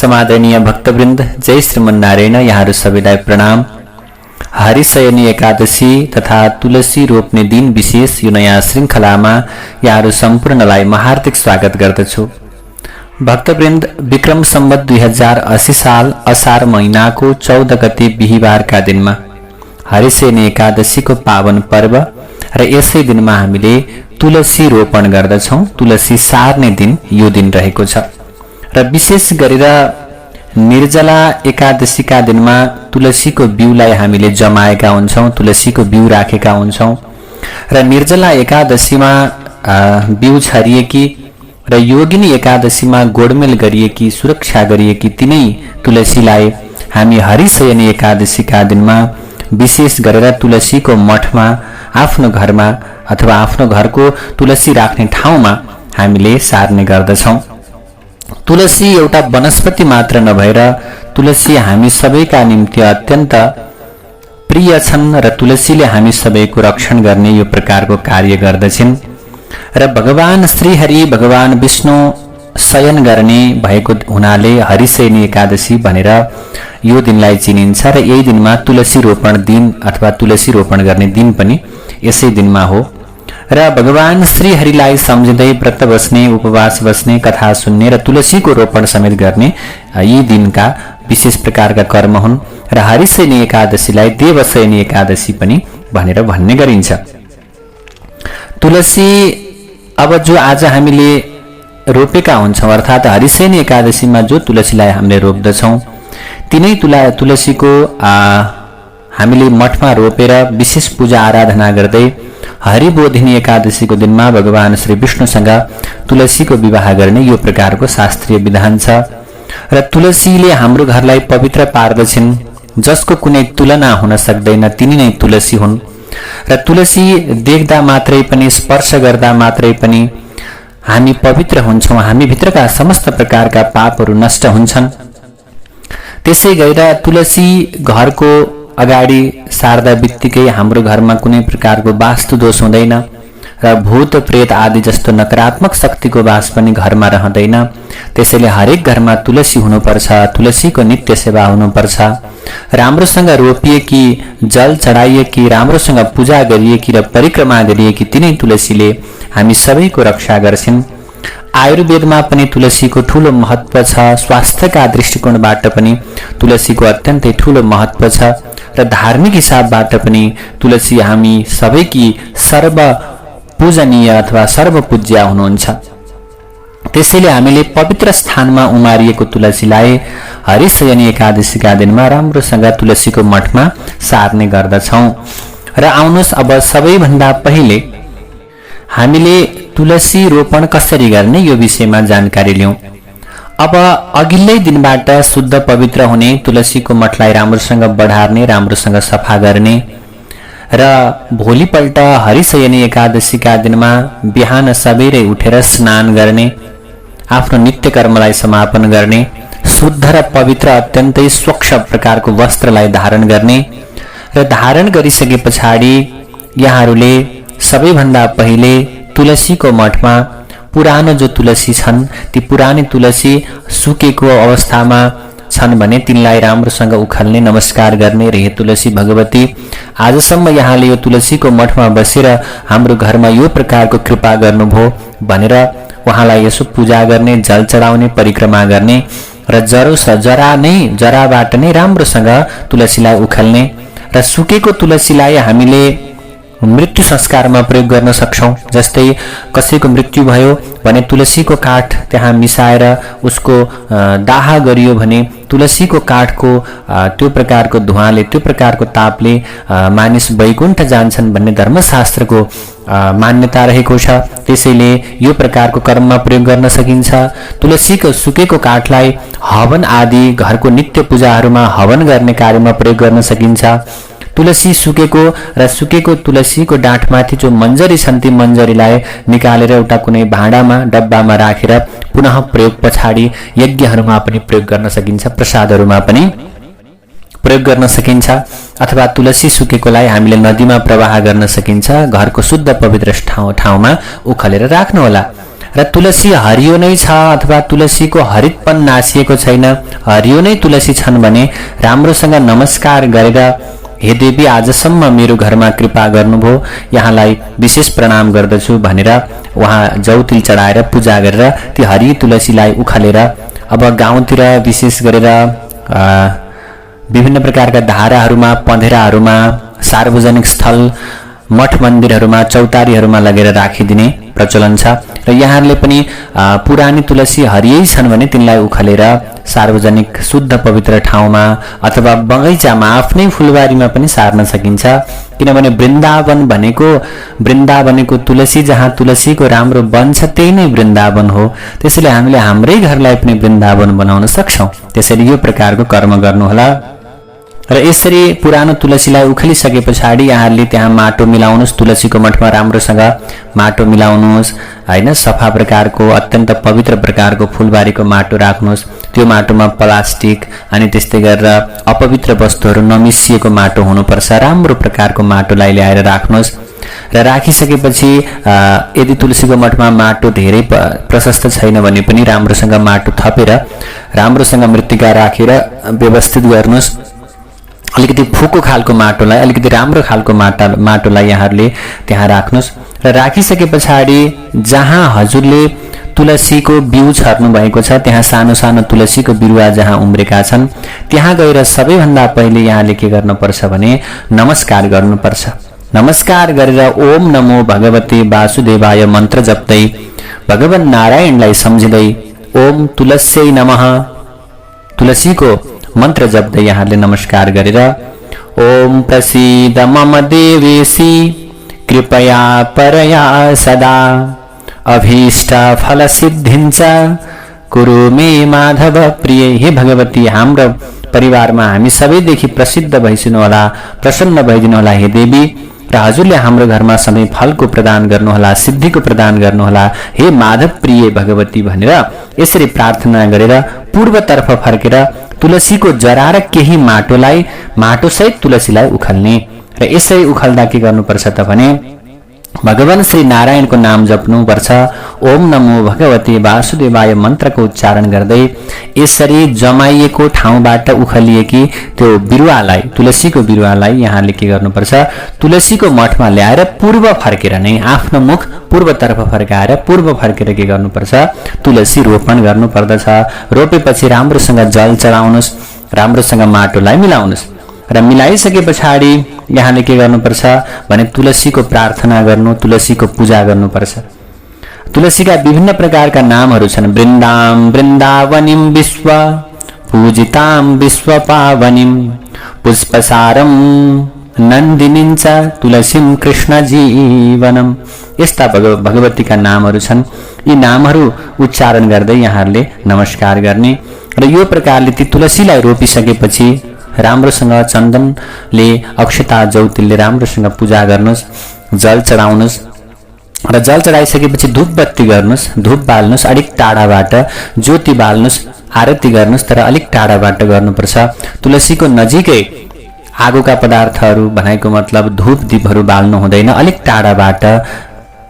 समादरणीय भक्तवृन्द, जय श्रीमन्नारायण। यहाँहरू सबैलाई प्रणाम। हरिशयनी एकादशी तथा तुलसी रोप्ने दिन विशेष यो नयाँ श्रृङ्खलामा यहाँहरू सम्पूर्णलाई म हार्दिक स्वागत गर्दछु। भक्तवृन्द, विक्रम सम्वत 2080 साल असार महिनाको 14 गते बिहिबारका दिनमा हरिशयनी एकादशीको पावन पर्व र यसै दिनमा हामीले तुलसी रोपण गर्दछौं। तुलसी सार्ने दिन यो दिन रहेको छ र विशेष गरेर निर्जला एकादशीका दिनमा तुलसीको बिउलाई हामीले जमाएका हुन्छौं, तुलसीको बिउ राखेका हुन्छौं र निर्जला एकादशीमा बिउ छरिएकी र योगिनी एकादशीमा गोडमेल गरिएकी, सुरक्षा गरिएकी तिनै तुलसीलाई हामी हरिशयनी एकादशीका दिनमा विशेष गरेर तुलसीको मठमा, आफ्नो घरमा अथवा आफ्नो घरको तुलसी राख्ने ठाउँमा हामीले सार्ने गर्दछौं। तुलसी एउटा वनस्पति मात्र नभएर तुलसी हामी सबैका निम्ति अत्यन्त प्रिय छन् र तुलसीले हामी सबैको रक्षण गर्ने यो प्रकारको कार्य गर्दछिन् र भगवान श्रीहरि, भगवान विष्णु शयन गर्ने भएको हुनाले हरिशयनी एकादशी भनेर यो दिनलाई चिनिन्छ र यही दिनमा तुलसी रोपण दिन अथवा तुलसी रोपण गर्ने दिन पनि यसै दिनमा हो र भगवान श्रीहरिलाई सम्झिँदै व्रत बस्ने, उपवास बस्ने, कथा सुन्ने र तुलसीको रोपण समेत गर्ने यी दिनका विशेष प्रकारका कर्म हुन् र हरिशयनी एकादशीलाई देवशयनी एकादशी पनि भनेर भन्ने गरिन्छ। तुलसी अब जो आज हामीले रोपेका हुन्छौं अर्थात् हरिशयनी एकादशीमा जो तुलसीलाई हामीले रोप्दछौं तिनै तुलसीको हामीले मठमा रोपेर विशेष पूजा आराधना गर्दै हरिबोधिनी एकादशीको दिनमा भगवान श्री विष्णुसँग तुलसीको विवाह गर्ने यो प्रकारको शास्त्रीय विधान छ र तुलसीले हाम्रो घरलाई पवित्र पार्दछिन्। जसको कुनै तुलना हुन सक्दैन तिनी नै तुलसी हुन् र तुलसी देख्दा मात्रै पनि, स्पर्श गर्दा मात्रै पनि हामी पवित्र हुन्छौं, हामी भित्रका समस्त प्रकारका पापहरू नष्ट हुन्छन्। त्यसै गरेर तुलसी घरको अगाडि सार्दा बित्तिकै हाम्रो घरमा कुनै प्रकारको वास्तु दोष हुँदैन र भूत प्रेत आदि जस्तो नकारात्मक शक्तिको वास पनि घरमा रहँदैन। त्यसैले हरेक घरमा तुलसी हुनुपर्छ, तुलसीको नित्य सेवा हुनुपर्छ। राम्रोसँग रोपिएकी, जल चढाइएकी, राम्रोसँग पूजा गरिएकी र परिक्रमा गरिएकी तिनै तुलसीले हामी सबैको रक्षा गर्छिन्। आयुर्वेदमा पनि तुलसीको ठूलो महत्व छ, स्वास्थ्यका दृष्टिकोणबाट पनि तुलसीको अत्यन्तै ठूलो महत्व छ र धार्मिक हिसाबबाट पनि तुलसी हामी सबैकी सर्व पूजनीय अथवा सर्वपूज्य हुनुहुन्छ। त्यसैले हामीले पवित्र स्थानमा उमारिएको तुलसीलाई हरिशयनी एकादशीका दिनमा राम्रोसँग तुलसीको मठमा सार्ने गर्दछौं। र आउनुहोस् अब सबैभन्दा पहिले हामीले तुलसी रोपण कसरी गर्ने यो विषयमा जानकारी लियौं। अब अघिल्लै दिनबाट शुद्ध पवित्र हुने, तुलसीको मठलाई राम्रोसँग बढार्ने, राम्रोसँग सफा गर्ने र भोलिपल्ट हरिशयनी एकादशीका दिनमा बिहान सबेरै उठेर स्नान गर्ने, आफ्नो नित्य कर्मलाई समापन गर्ने, शुद्ध र पवित्र अत्यन्तै स्वच्छ प्रकारको वस्त्रलाई धारण गर्ने र धारण गरिसके पछाडि यहाँहरूले सबैभन्दा पहिले तुलसीको मठमा पुरानो जो तुलसी छन् ती पुरानी तुलसी सुकेको अवस्थामा छन् भने तिनलाई राम्रोसँग उखाल्ने, नमस्कार गर्ने र हे तुलसी भगवती, आजसम्म यहाँले यो तुलसीको मठमा बसेर हाम्रो घरमा यो प्रकारको कृपा गर्नुभयो भनेर उहाँलाई यसो पूजा गर्ने, जल चढाउने, परिक्रमा गर्ने र जराबाट नै राम्रोसँग तुलसीलाई उखाल्ने र सुकेको तुलसीलाई हामीले मृत्यु संस्कारमा प्रयोग गर्न सक्छौं। जस्तै कसैको मृत्यु भयो भने तुलसीको काठ त्यहाँ मिसाएर उसको दाह गरियो भने तुलसीको काठको त्यो प्रकारको धुवाले, त्यो प्रकारको तापले मानिस वैकुण्ठ जान्छन् भन्ने धर्मशास्त्रको मान्यता रहेको छ। त्यसैले यो प्रकारको कर्ममा प्रयोग गर्न सकिन्छ। तुलसीको सुकेको काठलाई हवन आदि घरको नित्य पूजाहरूमा हवन गर्ने कार्यमा प्रयोग गर्न सकिन्छ। तुलसी सुकेको र सुकेको तुलसीको डाँठमाथि जो मन्जरी छन् ती मन्जरीलाई निकालेर एउटा कुनै भाँडामा, डब्बामा राखेर पुनः प्रयोग पछाडि यज्ञहरूमा पनि प्रयोग गर्न सकिन्छ, प्रसादहरूमा पनि प्रयोग गर्न सकिन्छ। अथवा तुलसी सुकेकोलाई हामीले नदीमा प्रवाह गर्न सकिन्छ। घरको शुद्ध पवित्र ठाउँमा उखालेर राख्नुहोला र तुलसी हरियो नै छ अथवा तुलसीको हरितपन नासिएको छैन, हरियो नै तुलसी छन् भने राम्रोसँग नमस्कार गरेर हे देवी आजसम्म मेरो घरमा कृपा गर्नुभयो, यहाँलाई विशेष प्रणाम गर्दछु भनेर उहाँ जौतिल चढाएर पूजा गरेर ती हरि तुलसीलाई उखालेर अब गाउँतिर विशेष गरेर विभिन्न प्रकारका धाराहरूमा, पँधेराहरूमा, सार्वजनिक स्थल, मठ मन्दिरहरूमा, चौतारीहरूमा लगेर राखिदिने प्रचलन छ। र यहाँहरूले पनि पुरानी तुलसी हरियै छन् भने तिनलाई उखालेर सार्वजनिक शुद्ध पवित्र ठाउँमा अथवा बगैँचामा, आफ्नै फुलबारीमा पनि सार्न सकिन्छ। किनभने वृन्दावनको तुलसी, जहाँ तुलसीको राम्रो वन छ त्यही नै वृन्दावन हो। त्यसैले हामीले हाम्रै घरलाई पनि वृन्दावन बनाउन सक्छौँ। त्यसैले यो प्रकारको कर्म गर्नुहोला। र यसरी पुरानो तुलसीलाई उखालिसके पछाडि यहाँहरूले त्यहाँ माटो मिलाउनुहोस्, तुलसीको मठमा राम्रोसँग माटो मिलाउनुहोस् हैन। सफा प्रकारको अत्यन्त पवित्र प्रकारको फुलबारीको माटो राख्नुहोस्। त्यो माटोमा प्लास्टिक अनि त्यस्तै गरेर अपवित्र वस्तुहरू नमिसिएको माटो हुनुपर्छ। राम्रो प्रकारको माटोलाई ल्याएर राख्नुहोस् र राखिसकेपछि यदि तुलसीको मठमा माटो धेरै प्रशस्त छैन भने पनि राम्रोसँग माटो थपेर राम्रोसँग मृत्तिका राखेर व्यवस्थित गर्नुहोस्। अलिकति फुको खालको माटोलाई, अलिकति राम्रो खालको माटोलाई यहाँहरूले त्यहाँ राख्नुहोस् र राखिसके पछाडि जहाँ हजुरले तुलसीको बिउ छर्नु भएको छ त्यहाँ सानो सानो तुलसीको बिरुवा जहाँ उम्रेका छन् त्यहाँ गएर सबैभन्दा पहिले यहाँले के गर्नुपर्छ भने नमस्कार गर्नुपर्छ। नमस्कार गरेर ओम नमो भगवते वासुदेवाय मन्त्र जप्दै भगवान नारायणलाई सम्झिँदै ओम तुलस्यै नमः तुलसीको मन्त्र जप्दै यहाँले नमस्कार गरेर ओम प्रसीद मम देवेशी कृपया परया सदा अभीष्ट फल सिद्धिन्छ कुरु मे माधव प्रिय। हे भगवती, हाम्रो परिवारमा हामी सबैदेखि प्रसिद्ध भइदिनु होला, प्रसन्न भइदिनु होला हे देवी। र हजुरले हाम्रो घरमा सधैँ फलको प्रदान गर्नुहोला, सिद्धिको प्रदान गर्नुहोला हे माधव प्रिय भगवती भनेर यसरी प्रार्थना गरेर पूर्वतर्फ फर्केर तुलसीको जरा र केही माटोसहित तुलसीलाई उखाल्ने। र यसरी उखाल्दा के गर्नुपर्छ त भने भगवान श्री नारायणको नाम जप्नुपर्छ। ओम नमो भगवते वासुदेवाय मन्त्रको उच्चारण गर्दै यसरी जमाइएको ठाउँबाट उखालिएकी त्यो बिरुवालाई, तुलसीको बिरुवालाई यहाँले के गर्नुपर्छ, तुलसीको मठमा ल्याएर पूर्व फर्केर नै आफ्नो मुख पूर्वतर्फ फर्काएर पूर्व फर्केर के गर्नुपर्छ, तुलसी रोपण गर्नुपर्दछ। रोपेपछि राम्रोसँग जल चढाउनुहोस्, राम्रोसँग माटोलाई मिलाउनुहोस् र मिलाइसके पछाडि यहाँले के गर्नुपर्छ भने तुलसीको प्रार्थना गर्नु, तुलसीको पूजा गर्नुपर्छ। तुलसीका विभिन्न प्रकारका नामहरू छन्। वृन्दावनिम विश्व पूजिताम विश्व पावनिम पुष्पसारम नन्दिनीञ्च तुलसीम कृष्ण जीवनम। यस्ता भगवतीका नामहरू छन्। यी नामहरू उच्चारण गर्दै यहाँहरूले नमस्कार गर्ने र यो प्रकारले ती तुलसीलाई रोपिसकेपछि राम्रोसँग चन्दनले, अक्षता जौतिलले राम्रोसँग पूजा गर्नुहोस्, जल चढाउनुहोस् र जल चढाइसकेपछि धूप बत्ती गर्नुहोस्, धूप बाल्नुहोस्, अलिक टाढाबाट ज्योति बाल्नुहोस्, आरती गर्नुहोस्, तर अलिक टाढाबाट गर्नुपर्छ। तुलसीको नजिकै आगोका पदार्थहरू भनेको मतलब धूप दीपहरू बाल्नु हुँदैन, अलिक टाढाबाट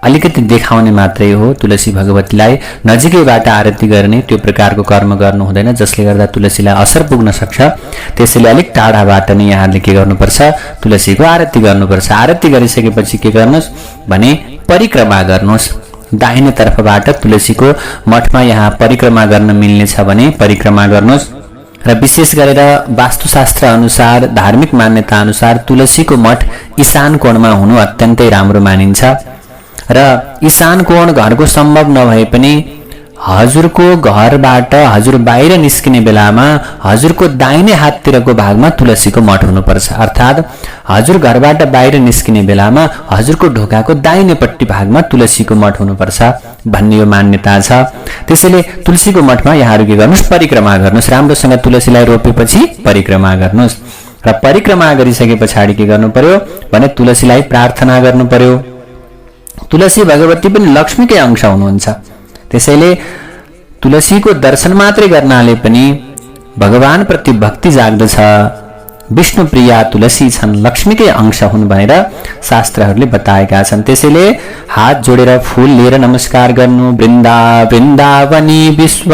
अलिकति देखाउने मात्रै हो। तुलसी भगवतीलाई नजिकैबाट आरती गर्ने त्यो प्रकारको कर्म गर्नु हुँदैन, जसले गर्दा तुलसीलाई असर पुग्न सक्छ। त्यसैले अलिक टाढाबाट नै यहाँले के गर्नुपर्छ, तुलसीको आरती गर्नुपर्छ। आरती गरिसकेपछि के गर्नुहोस् भने परिक्रमा गर्नुहोस्। दाहिने तर्फबाट तुलसीको मठमा यहाँ परिक्रमा गर्न मिल्ने छ भने परिक्रमा गर्नुहोस्। र विशेष गरेर वास्तुशास्त्र अनुसार, धार्मिक मान्यता अनुसार तुलसीको मठ ईशान कोणमा हुनु अत्यन्तै राम्रो मानिन्छ। र ईशान कोण घरको सम्भव नभए पनि हजुरको घरबाट हजुर बाहिर निस्किने बेलामा हजुरको दाहिने हाततिरको भागमा तुलसीको मठ हुनुपर्छ। अर्थात् हजुर घरबाट बाहिर निस्किने बेलामा हजुरको ढोकाको दाहिनेपट्टि भागमा तुलसीको मठ हुनुपर्छ भन्ने यो मान्यता छ। त्यसैले तुलसीको मठमा यहाँहरू के गर्नुहोस्, परिक्रमा गर्नुहोस्। राम्रोसँग तुलसीलाई रोपेपछि परिक्रमा गर्नुहोस् र परिक्रमा गरिसके पछाडि के गर्नु पर्यो भने तुलसीलाई प्रार्थना गर्नु पर्यो। तुलसी भगवती पनि लक्ष्मीकै अंश हुनुहुन्छ। त्यसैले तुलसीको दर्शन मात्रै गर्नाले पनि भगवान प्रति भक्ति जाग्दछ, विष्णुप्रिया तुलसी छन्, लक्ष्मीकै अंश हुन् भनेर शास्त्रहरूले बताएका छन्। त्यसैले हात जोडेर फूल लिएर नमस्कार गर्नु। वृन्दावनी विश्व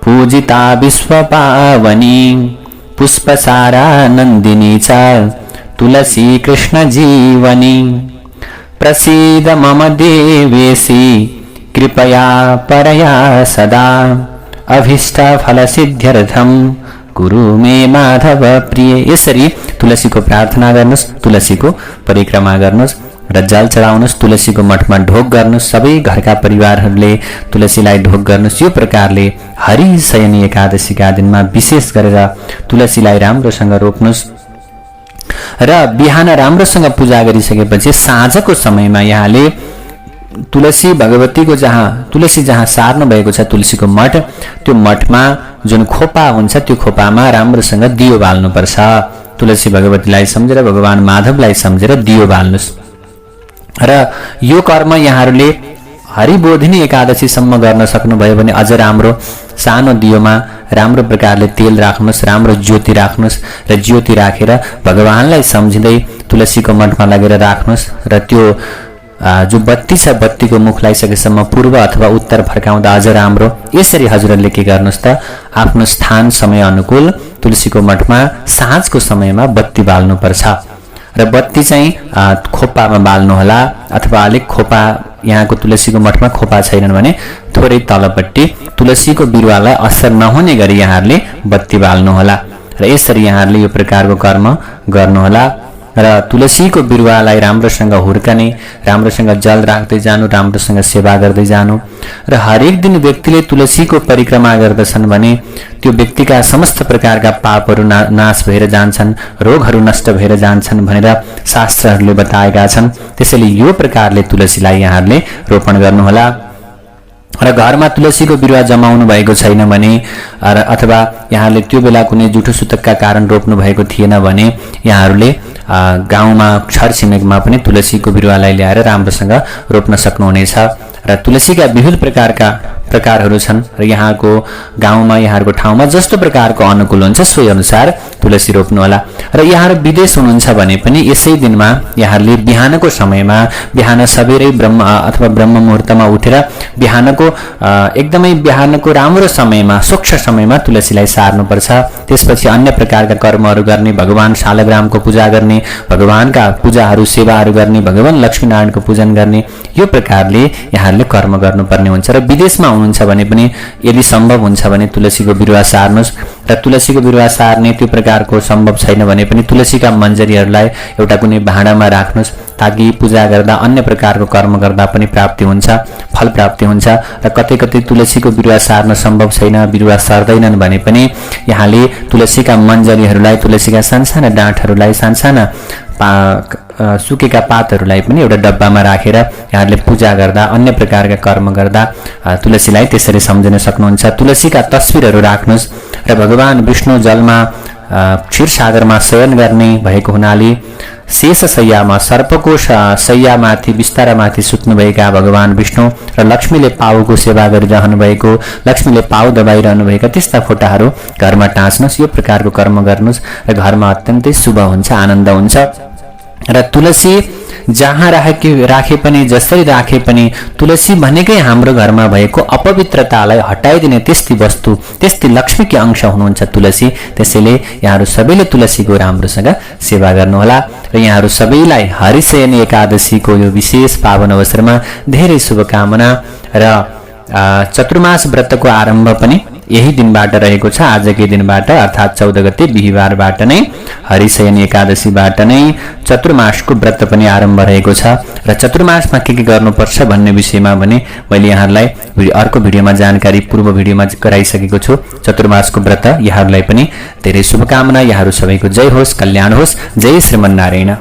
पूजिता विश्व पावनी, पुष्पसारा नन्दिनी च तुलसी कृष्ण जीवनी, प्रसीद मम देवेशी कृपया परया सदा, अभीष्ट फल सिद्ध्यर्थम गुरु मे माधव प्रिय। यसरी तुलसीको प्रार्थना गर्नुस्, तुलसीको परिक्रमा गर्नुस् र जल चढाउनुस्, तुलसीको मठमा ढोक गर्नुस्। सबै घरका परिवारहरूले तुलसीलाई ढोक गर्नुस्। यो प्रकारले हरिशयनी एकादशीका दिनमा विशेष गरेर तुलसीलाई राम्रोसँग रोप्नुस् र बिहान राम्रोसँग पूजा गरिसकेपछि साँझको समयमा यहाँले तुलसी भगवतीको तुलसी जहाँ सार्नु भएको छ तुलसीको मठ, त्यो मठमा जुन खोपा हुन्छ त्यो खोपामा राम्रोसँग दियो बाल्नुपर्छ। तुलसी भगवतीलाई सम्झेर, भगवान माधवलाई सम्झेर दियो बाल्नुस्। र यो कर्म यहाँहरूले हरिबोधिनी एकादशीसम्म गर्न सक्नुभयो भने अझ राम्रो। सानो दियोमा राम्रो प्रकारले तेल राख्नुस्, राम्रो ज्योति राख्नुस् र ज्योति राखेर भगवानलाई सम्झिँदै तुलसीको मठमा लगेर राख्नुस्। र त्यो जो बत्ती छ बत्तीको मुख लगाइसकेसम्म पूर्व अथवा उत्तर फर्काउँदा अझ राम्रो। यसरी हजुरहरूले के गर्नुहोस् त, आफ्नो स्थान समय अनुकूल तुलसीको मठमा साँझको समयमा बत्ती बाल्नुपर्छ र बत्ती चाहिँ खोपामा बाल्नुहोला, अथवा अलिक खोपा यहाँको तुलसीको मठमा खोपा छैनन् भने थोरै तलपट्टि तुलसीको बिरुवालाई असर नहुने गरी यहाँहरूले बत्ती बाल्नुहोला। र यसरी यहाँहरूले यो प्रकारको कर्म गर्नुहोला र तुलसीको बिरुवालाई राम्रोसँग हुर्कने, राम्रोसँग जल राख्दै जानु, राम्रोसँग सेवा गर्दै जानु। र हरेक दिन व्यक्तिले तुलसीको परिक्रमा गर्दछन् भने त्यो व्यक्तिका समस्त प्रकारका पापहरू नाश भएर जान्छन्, रोगहरू नष्ट भएर जान्छन् भनेर शास्त्रहरूले बताएका छन्। त्यसैले यो प्रकारले तुलसीलाई यहाँहरूले रोपण गर्नुहोला। र घरमा तुलसीको बिरुवा जमाउनु भएको छैन भने अथवा यहाँले त्यो बेला कुनै जुठो सुतकका कारण रोप्नु भएको थिएन भने यहाँहरूले गाउँमा छरछिमेकमा पनि तुलसीको बिरुवालाई ल्याएर राम्रोसँग रोप्न सक्नुहुनेछ। र तुलसीका विभिन्न प्रकारहरू छन् र यहाँको गाउँमा, यहाँको ठाउँमा जस्तो प्रकारको अनुकूल हुन्छ सोही अनुसार तुलसी रोप्नुहोला। र यहाँहरू विदेश हुनुहुन्छ भने पनि यसै दिनमा यहाँहरूले बिहानको समयमा, बिहान सबेरै ब्रह्म मुहुर्तमा उठेर बिहानको एकदमै बिहानको राम्रो समयमा, स्वच्छ समयमा तुलसीलाई सार्नुपर्छ। त्यसपछि अन्य प्रकारका कर्महरू गर्ने, भगवान शालग्रामको पूजा गर्ने, भगवानका पूजाहरू सेवाहरू गर्ने, भगवान लक्ष्मीनारायणको पूजन गर्ने, यो प्रकारले यहाँहरूले कर्म गर्नुपर्ने हुन्छ। र विदेशमा हुनुहुन्छ भने पनि यदि सम्भव हुन्छ भने तुलसीको बिरुवा सार्नुस्। र तुलसीको बिरुवा सार्ने त्यो प्रकारको सम्भव छैन भने पनि तुलसीका मन्जरीहरूलाई एउटा कुनै भाँडामा राख्नुस्, ताकि पूजा गर्दा, अन्य प्रकारको कर्म गर्दा पनि प्राप्ति हुन्छ, फल प्राप्ति हुन्छ। र कतै कतै तुलसीको बिरुवा सार्न सम्भव छैन, बिरुवा सर्दैनन् भने पनि यहाँले तुलसीका मन्जरीहरूलाई, तुलसीका सानसाना डाँठहरूलाई, सानसाना सुकेका पातहरूलाई पनि एउटा डब्बामा राखेर यहाँहरूले पूजा गर्दा, अन्य प्रकारका कर्म गर्दा तुलसीलाई त्यसरी सम्झिन सक्नुहुन्छ। तुलसीका तस्बिरहरू राख्नुहोस् र भगवान विष्णु जलमा क्षीरसागरमा शयन गर्ने भएको हुनाले शेष शय्यामा, सर्पको शय्यामाथि, बिस्तारामाथि सुत्नुभएका भगवान विष्णु र लक्ष्मीले पाउको सेवा गरिरहनु भएको, लक्ष्मीले पाउ दबाइरहनु भएका त्यस्ता फोटाहरू घरमा टाँच्नुहोस्। यो प्रकारको कर्म गर्नुहोस् र घरमा अत्यन्तै शुभ हुन्छ, आनन्द हुन्छ। र तुलसी जहाँ राखे पनि, जसरी राखे पनि, तुलसी भनेकै हाम्रो घरमा भएको अपवित्रतालाई हटाइदिने त्यस्ती वस्तु, त्यस्ती लक्ष्मीकी अंश हुनुहुन्छ तुलसी। त्यसैले यहाँहरू सबैले तुलसीको राम्रोसँग सेवा गर्नुहोला। र यहाँहरू सबैलाई हरिशयनी एकादशीको यो विशेष पावन अवसरमा धेरै शुभकामना। र चतुर्मास व्रतको आरम्भ पनि यही दिनबाट रहेको छ, आजकै दिनबाट, अर्थात् 14 गते बिहिबारबाट नै, हरिशयनी एकादशीबाट नै चतुर्मासको व्रत पनि आरम्भ रहेको छ। र चतुर्मासमा के गर्नुपर्छ भन्ने विषयमा भने मैले यहाँहरूलाई अर्को भिडियोमा जानकारी पूर्व भिडियोमा गराइसकेको छु। चतुर्मासको व्रत यहाँहरूलाई पनि धेरै शुभकामना। यहाँहरू सबैको जय होस्, कल्याण होस्। जय श्रीमन्नारायण।